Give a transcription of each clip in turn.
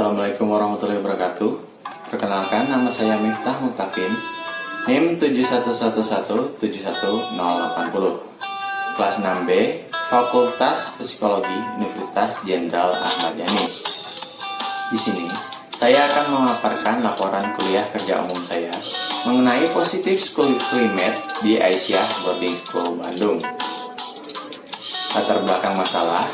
Assalamualaikum warahmatullahi wabarakatuh. Perkenalkan, nama saya Miftah Muktafin, NIM 711171080, kelas 6B, Fakultas Psikologi Universitas Jenderal Ahmad Yani. Di sini, saya akan memaparkan laporan kuliah kerja umum saya mengenai positif school climate di Aisyah Boarding School Bandung. Latar belakang masalah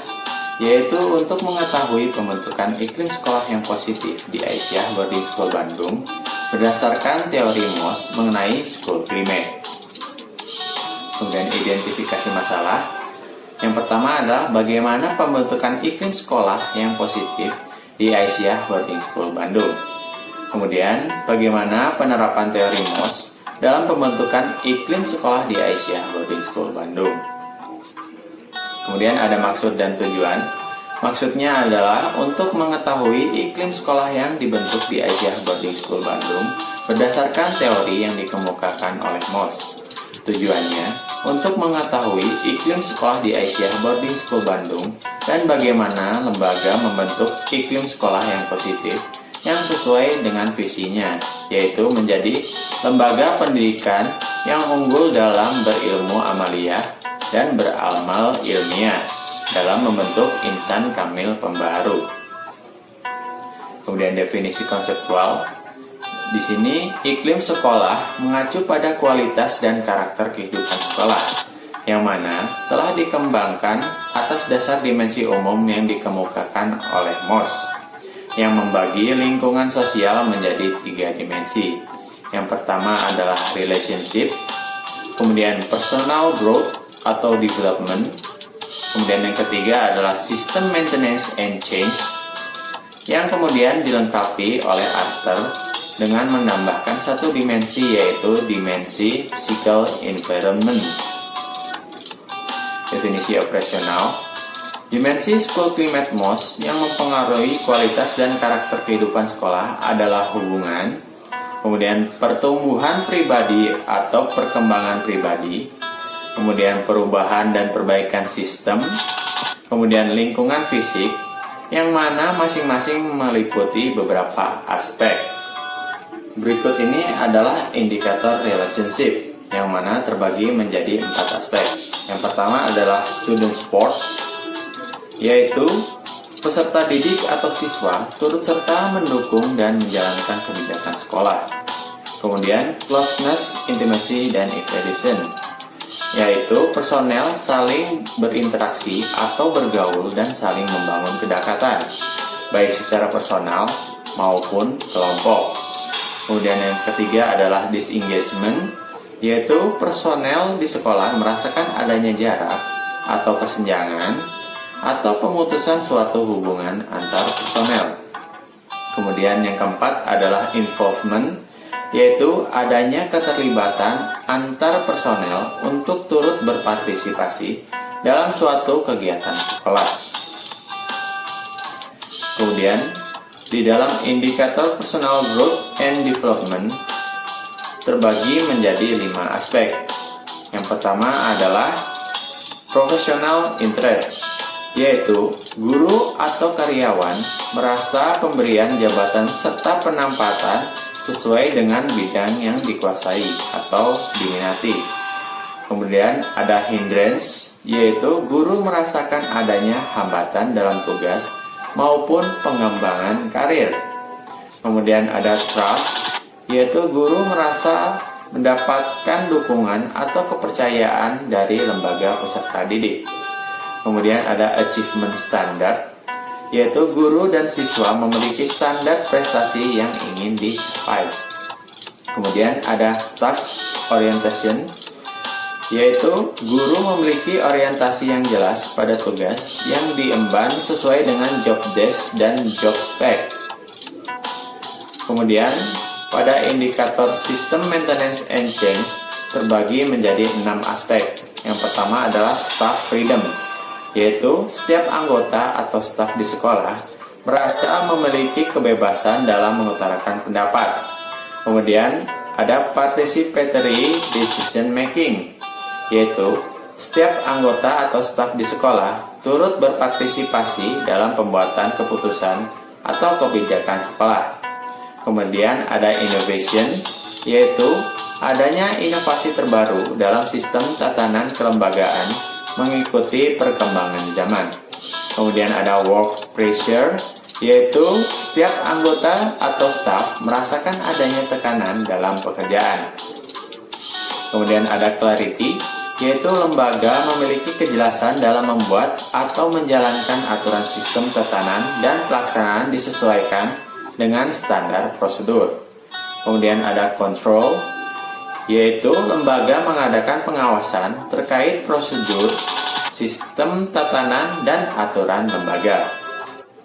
yaitu untuk mengetahui pembentukan iklim sekolah yang positif di Aisyah Boarding School Bandung berdasarkan teori MOS mengenai school climate. Kemudian identifikasi masalah. Yang pertama adalah bagaimana pembentukan iklim sekolah yang positif di Aisyah Boarding School Bandung. Kemudian bagaimana penerapan teori MOS dalam pembentukan iklim sekolah di Aisyah Boarding School Bandung. Kemudian ada maksud dan tujuan. Maksudnya adalah untuk mengetahui iklim sekolah yang dibentuk di Aisyah Boarding School Bandung berdasarkan teori yang dikemukakan oleh MOS. Tujuannya untuk mengetahui iklim sekolah di Aisyah Boarding School Bandung dan bagaimana lembaga membentuk iklim sekolah yang positif yang sesuai dengan visinya, yaitu menjadi lembaga pendidikan yang unggul dalam berilmu amaliyah dan beramal ilmiah dalam membentuk insan kamil pembaharu. Kemudian definisi konseptual. Di sini iklim sekolah mengacu pada kualitas dan karakter kehidupan sekolah yang mana telah dikembangkan atas dasar dimensi umum yang dikemukakan oleh MOS yang membagi lingkungan sosial menjadi 3 dimensi. Yang pertama adalah relationship, kemudian personal growth atau development. Kemudian yang ketiga adalah system maintenance and change, yang kemudian dilengkapi oleh after dengan menambahkan satu dimensi, yaitu dimensi physical environment. Definisi operasional. Dimensi school climate MOS yang mempengaruhi kualitas dan karakter kehidupan sekolah adalah hubungan, kemudian pertumbuhan pribadi atau perkembangan pribadi, kemudian perubahan dan perbaikan sistem, kemudian lingkungan fisik, yang mana masing-masing meliputi beberapa aspek. Berikut ini adalah indikator relationship, yang mana terbagi menjadi 4 aspek. Yang pertama adalah student support, yaitu peserta didik atau siswa turut serta mendukung dan menjalankan kebijakan sekolah. Kemudian closeness, intimacy, dan evaluation, yaitu personel saling berinteraksi atau bergaul dan saling membangun kedekatan, baik secara personal maupun kelompok. Kemudian yang ketiga adalah disengagement, yaitu personel di sekolah merasakan adanya jarak atau kesenjangan atau pemutusan suatu hubungan antar personel. Kemudian yang keempat adalah involvement, yaitu adanya keterlibatan antar personel untuk turut berpartisipasi dalam suatu kegiatan sekolah. Kemudian, di dalam indikator personal growth and development terbagi menjadi 5 aspek. Yang pertama adalah professional interest, yaitu guru atau karyawan merasa pemberian jabatan serta penempatan sesuai dengan bidang yang dikuasai atau diminati. Kemudian ada hindrance, yaitu guru merasakan adanya hambatan dalam tugas maupun pengembangan karir. Kemudian ada trust, yaitu guru merasa mendapatkan dukungan atau kepercayaan dari lembaga peserta didik. Kemudian ada achievement standard, yaitu guru dan siswa memiliki standar prestasi yang ingin dicapai. Kemudian ada task orientation, yaitu guru memiliki orientasi yang jelas pada tugas yang diemban sesuai dengan job desk dan job spec. Kemudian pada indikator system maintenance and change terbagi menjadi 6 aspek. Yang pertama adalah staff freedom, yaitu setiap anggota atau staf di sekolah merasa memiliki kebebasan dalam mengutarakan pendapat. Kemudian ada participatory decision making, yaitu setiap anggota atau staf di sekolah turut berpartisipasi dalam pembuatan keputusan atau kebijakan sekolah. Kemudian ada innovation, yaitu adanya inovasi terbaru dalam sistem tatanan kelembagaan mengikuti perkembangan zaman. Kemudian ada work pressure, yaitu setiap anggota atau staf merasakan adanya tekanan dalam pekerjaan. Kemudian ada clarity, yaitu lembaga memiliki kejelasan dalam membuat atau menjalankan aturan sistem tatanan dan pelaksanaan disesuaikan dengan standar prosedur. Kemudian ada control, yaitu lembaga mengadakan pengawasan terkait prosedur, sistem tatanan, dan aturan lembaga.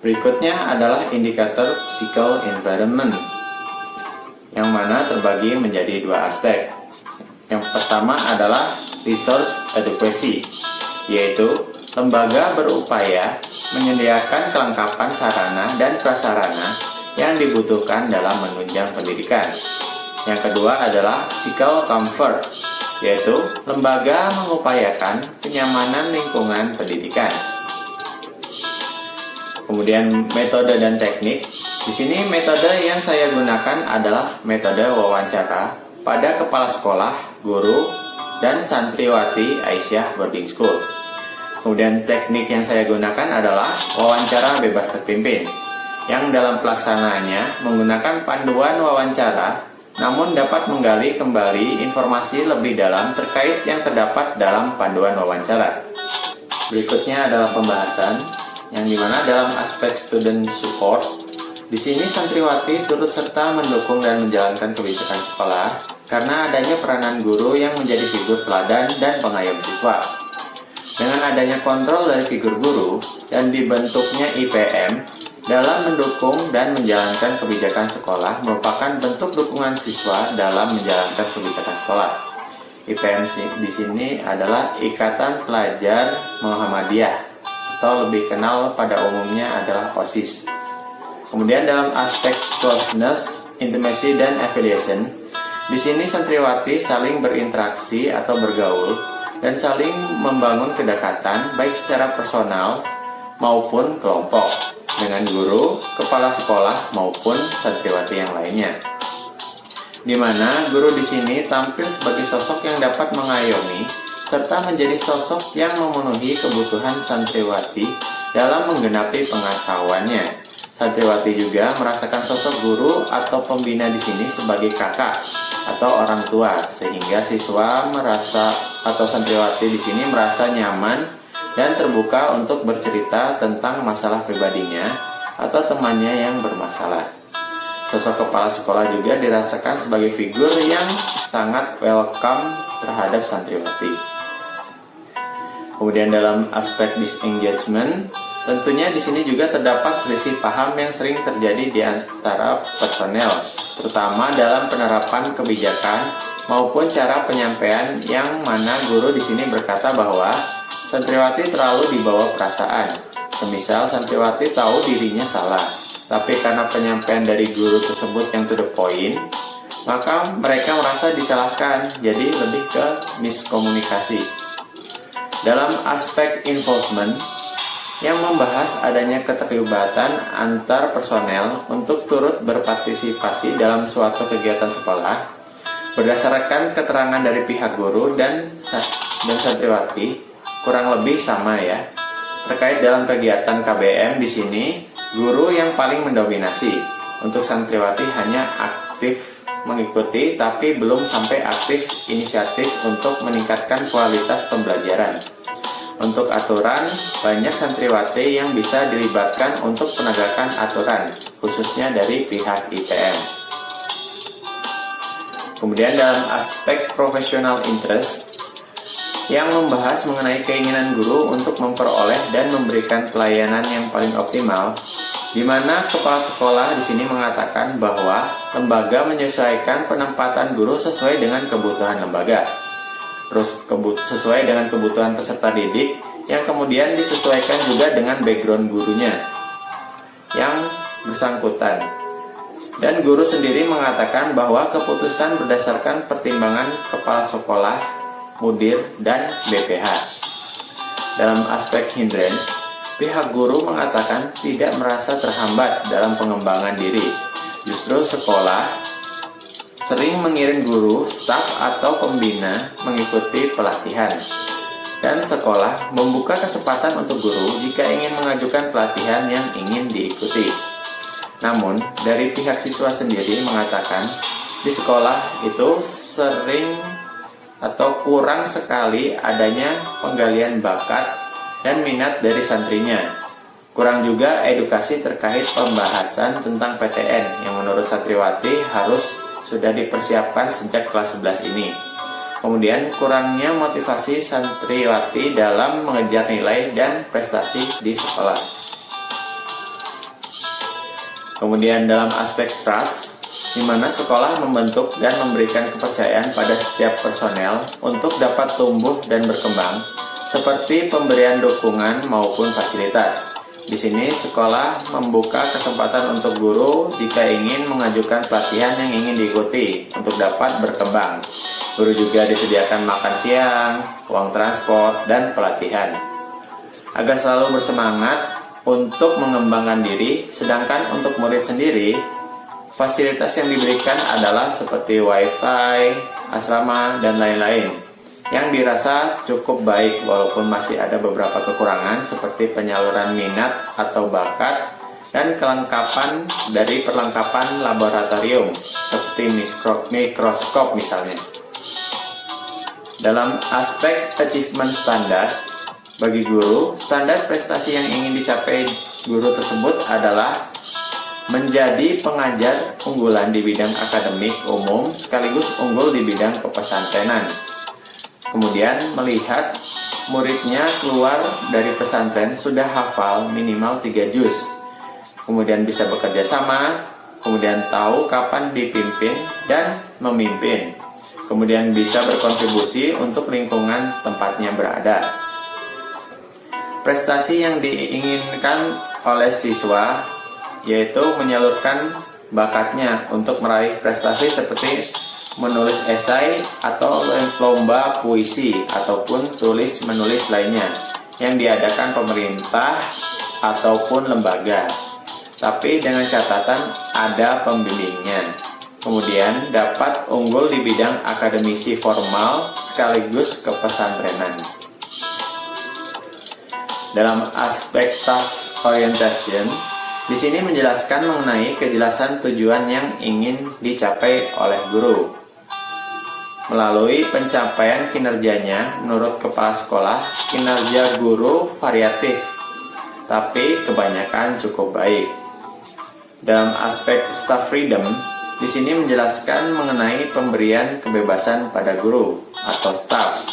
Berikutnya adalah indikator physical environment, yang mana terbagi menjadi dua aspek. Yang pertama adalah resource adequacy, yaitu lembaga berupaya menyediakan kelengkapan sarana dan prasarana yang dibutuhkan dalam menunjang pendidikan. Yang kedua adalah physical comfort, yaitu lembaga mengupayakan kenyamanan lingkungan pendidikan. Kemudian metode dan teknik. Di sini metode yang saya gunakan adalah metode wawancara pada kepala sekolah, guru, dan santriwati Aisyah Boarding School. Kemudian teknik yang saya gunakan adalah wawancara bebas terpimpin, yang dalam pelaksanaannya menggunakan panduan wawancara, namun dapat menggali kembali informasi lebih dalam terkait yang terdapat dalam panduan wawancara. Berikutnya adalah pembahasan, yang dimana dalam aspek student support, di sini santriwati turut serta mendukung dan menjalankan kebijakan sekolah karena adanya peranan guru yang menjadi figur teladan dan pengayom siswa. Dengan adanya kontrol dari figur guru dan dibentuknya IPM dalam mendukung dan menjalankan kebijakan sekolah merupakan bentuk dukungan siswa dalam menjalankan kebijakan sekolah. IPM di sini adalah Ikatan Pelajar Muhammadiyah, atau lebih kenal pada umumnya adalah OSIS. Kemudian dalam aspek closeness, intimacy, dan affiliation, di sini santriwati saling berinteraksi atau bergaul dan saling membangun kedekatan baik secara personal maupun kelompok dengan guru, kepala sekolah maupun santriwati yang lainnya. Di mana guru di sini tampil sebagai sosok yang dapat mengayomi serta menjadi sosok yang memenuhi kebutuhan santriwati dalam menggenapi pengetahuannya. Santriwati juga merasakan sosok guru atau pembina di sini sebagai kakak atau orang tua, sehingga siswa merasa atau santriwati di sini merasa nyaman dan terbuka untuk bercerita tentang masalah pribadinya atau temannya yang bermasalah. Sosok kepala sekolah juga dirasakan sebagai figur yang sangat welcome terhadap santriwati. Kemudian dalam aspek disengagement, tentunya di sini juga terdapat selisih paham yang sering terjadi di antara personel, terutama dalam penerapan kebijakan maupun cara penyampaian, yang mana guru di sini berkata bahwa santriwati terlalu dibawa perasaan. Semisal santriwati tahu dirinya salah, tapi karena penyampaian dari guru tersebut yang to the point, maka mereka merasa disalahkan, jadi lebih ke miskomunikasi. Dalam aspek involvement, yang membahas adanya keterlibatan antar personel untuk turut berpartisipasi dalam suatu kegiatan sekolah berdasarkan keterangan dari pihak guru dan santriwati kurang lebih sama ya. Terkait dalam kegiatan KBM di sini, guru yang paling mendominasi. Untuk santriwati hanya aktif mengikuti tapi belum sampai aktif inisiatif untuk meningkatkan kualitas pembelajaran. Untuk aturan, banyak santriwati yang bisa dilibatkan untuk penegakan aturan, khususnya dari pihak IPM. Kemudian dalam aspek professional interest, yang membahas mengenai keinginan guru untuk memperoleh dan memberikan pelayanan yang paling optimal, di mana kepala sekolah di sini mengatakan bahwa lembaga menyesuaikan penempatan guru sesuai dengan kebutuhan lembaga. Terus sesuai dengan kebutuhan peserta didik yang kemudian disesuaikan juga dengan background gurunya yang bersangkutan. Dan guru sendiri mengatakan bahwa keputusan berdasarkan pertimbangan kepala sekolah, mudir, dan BPH. Dalam aspek hindrance, pihak guru mengatakan tidak merasa terhambat dalam pengembangan diri. Justru sekolah sering mengirim guru, staf, atau pembina mengikuti pelatihan. Dan sekolah membuka kesempatan untuk guru jika ingin mengajukan pelatihan yang ingin diikuti. Namun, dari pihak siswa sendiri mengatakan di sekolah itu sering atau kurang sekali adanya penggalian bakat dan minat dari santrinya. Kurang juga edukasi terkait pembahasan tentang PTN yang menurut Satriwati harus sudah dipersiapkan sejak kelas 11 ini. Kemudian kurangnya motivasi santriwati dalam mengejar nilai dan prestasi di sekolah. Kemudian dalam aspek trust, di mana sekolah membentuk dan memberikan kepercayaan pada setiap personel untuk dapat tumbuh dan berkembang, seperti pemberian dukungan maupun fasilitas. Di sini sekolah membuka kesempatan untuk guru jika ingin mengajukan pelatihan yang ingin diikuti untuk dapat berkembang. Guru juga disediakan makan siang, uang transport, dan pelatihan agar selalu bersemangat untuk mengembangkan diri. Sedangkan untuk murid sendiri, fasilitas yang diberikan adalah seperti wifi, asrama, dan lain-lain yang dirasa cukup baik walaupun masih ada beberapa kekurangan seperti penyaluran minat atau bakat dan kelengkapan dari perlengkapan laboratorium seperti mikroskop misalnya. Dalam aspek achievement standar, bagi guru, standar prestasi yang ingin dicapai guru tersebut adalah menjadi pengajar unggulan di bidang akademik umum sekaligus unggul di bidang kepesantrenan. Kemudian melihat muridnya keluar dari pesantren sudah hafal minimal 3 juz. Kemudian bisa bekerja sama, kemudian tahu kapan dipimpin dan memimpin. Kemudian bisa berkontribusi untuk lingkungan tempatnya berada. Prestasi yang diinginkan oleh siswa yaitu menyalurkan bakatnya untuk meraih prestasi seperti menulis esai atau lomba puisi ataupun tulis menulis lainnya yang diadakan pemerintah ataupun lembaga. Tapi dengan catatan ada pembimbingnya. Kemudian dapat unggul di bidang akademisi formal sekaligus kepesantrenan. Dalam aspek task orientation, di sini menjelaskan mengenai kejelasan tujuan yang ingin dicapai oleh guru. Melalui pencapaian kinerjanya, menurut kepala sekolah, kinerja guru variatif, tapi kebanyakan cukup baik. Dalam aspek staff freedom, di sini menjelaskan mengenai pemberian kebebasan pada guru atau staff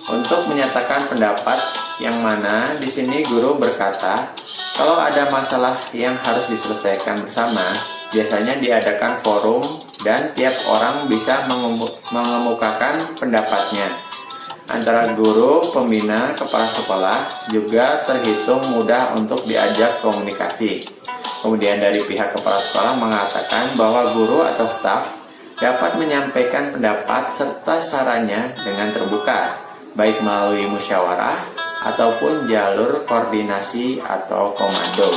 untuk menyatakan pendapat yang mana di sini guru berkata kalau ada masalah yang harus diselesaikan bersama, biasanya diadakan forum dan tiap orang bisa mengemukakan pendapatnya. Antara guru, pembina, kepala sekolah juga terhitung mudah untuk diajak komunikasi. Kemudian dari pihak kepala sekolah mengatakan bahwa guru atau staf dapat menyampaikan pendapat serta sarannya dengan terbuka, baik melalui musyawarah ataupun jalur koordinasi atau komando.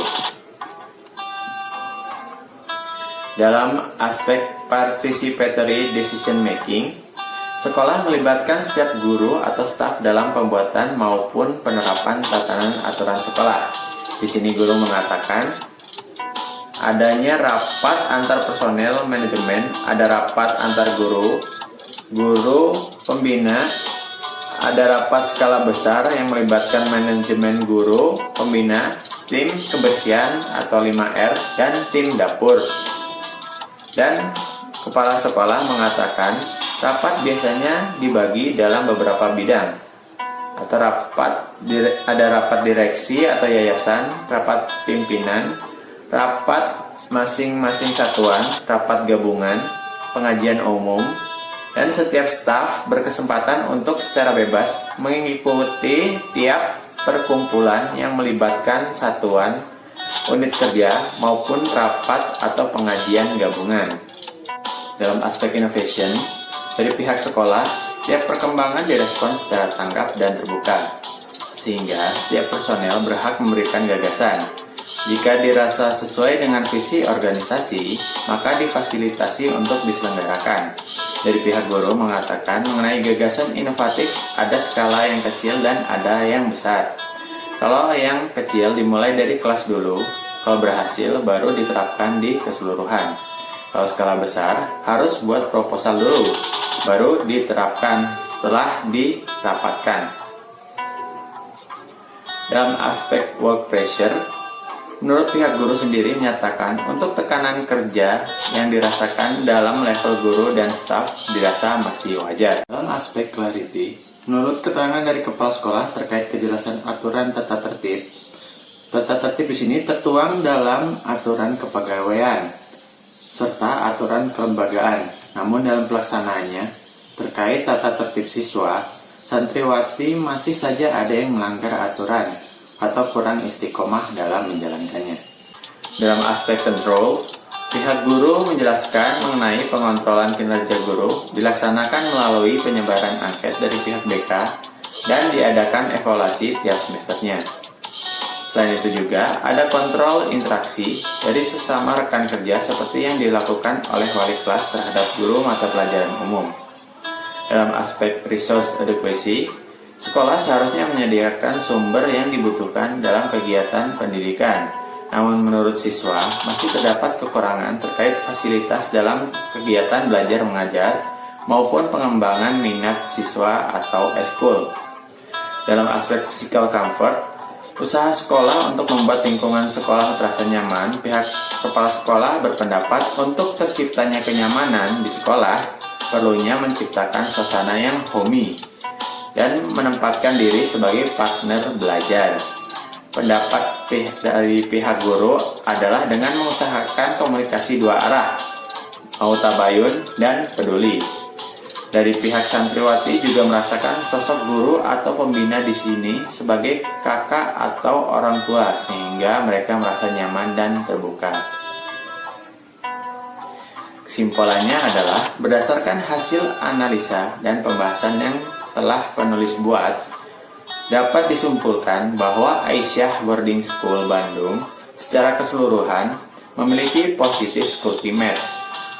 Dalam aspek participatory decision making, sekolah melibatkan setiap guru atau staf dalam pembuatan maupun penerapan tatanan aturan sekolah. Di sini guru mengatakan adanya rapat antar personel manajemen, ada rapat antar guru, pembina, ada rapat skala besar yang melibatkan manajemen guru, pembina, tim kebersihan atau 5R, dan tim dapur. Dan kepala sekolah mengatakan rapat biasanya dibagi dalam beberapa bidang atau ada rapat direksi atau yayasan, rapat pimpinan, rapat masing-masing satuan, rapat gabungan, pengajian umum, dan setiap staf berkesempatan untuk secara bebas mengikuti tiap perkumpulan yang melibatkan satuan, unit kerja, maupun rapat atau pengajian gabungan. Dalam aspek innovation, dari pihak sekolah, setiap perkembangan direspon secara tanggap dan terbuka, sehingga setiap personel berhak memberikan gagasan. Jika dirasa sesuai dengan visi organisasi, maka difasilitasi untuk diselenggarakan. Dari pihak guru mengatakan mengenai gagasan inovatif, ada skala yang kecil dan ada yang besar. Kalau yang kecil dimulai dari kelas dulu, kalau berhasil baru diterapkan di keseluruhan. Kalau skala besar, harus buat proposal dulu, baru diterapkan setelah dirapatkan. Dalam aspek work pressure, menurut pihak guru sendiri menyatakan untuk tekanan kerja yang dirasakan dalam level guru dan staf dirasa masih wajar. Dalam aspek clarity, menurut keterangan dari kepala sekolah terkait kejelasan aturan tata tertib di sini tertuang dalam aturan kepegawaian serta aturan kelembagaan. Namun dalam pelaksanaannya terkait tata tertib siswa, santriwati masih saja ada yang melanggar aturan atau kurang istiqomah dalam menjalankannya. Dalam aspek control, pihak guru menjelaskan mengenai pengontrolan kinerja guru dilaksanakan melalui penyebaran angket dari pihak BK dan diadakan evaluasi tiap semesternya. Selain itu juga ada kontrol interaksi dari sesama rekan kerja seperti yang dilakukan oleh wali kelas terhadap guru mata pelajaran umum. Dalam aspek resource adequacy, sekolah seharusnya menyediakan sumber yang dibutuhkan dalam kegiatan pendidikan. Namun menurut siswa, masih terdapat kekurangan terkait fasilitas dalam kegiatan belajar mengajar maupun pengembangan minat siswa atau eskul. Dalam aspek physical comfort, usaha sekolah untuk membuat lingkungan sekolah terasa nyaman, pihak kepala sekolah berpendapat untuk terciptanya kenyamanan di sekolah, perlunya menciptakan suasana yang homey dan menempatkan diri sebagai partner belajar. Pendapat dari pihak guru adalah dengan mengusahakan komunikasi dua arah, mau tabayun dan peduli. Dari pihak santriwati juga merasakan sosok guru atau pembina di sini sebagai kakak atau orang tua sehingga mereka merasa nyaman dan terbuka. Kesimpulannya adalah berdasarkan hasil analisa dan pembahasan yang telah penulis buat, dapat disimpulkan bahwa Aisyah Boarding School Bandung secara keseluruhan memiliki positive school climate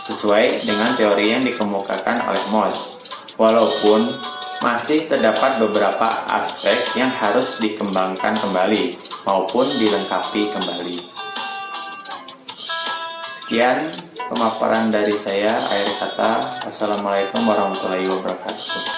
sesuai dengan teori yang dikemukakan oleh Moss, walaupun masih terdapat beberapa aspek yang harus dikembangkan kembali maupun dilengkapi kembali. Sekian pemaparan dari saya, akhir kata. Wassalamualaikum warahmatullahi wabarakatuh.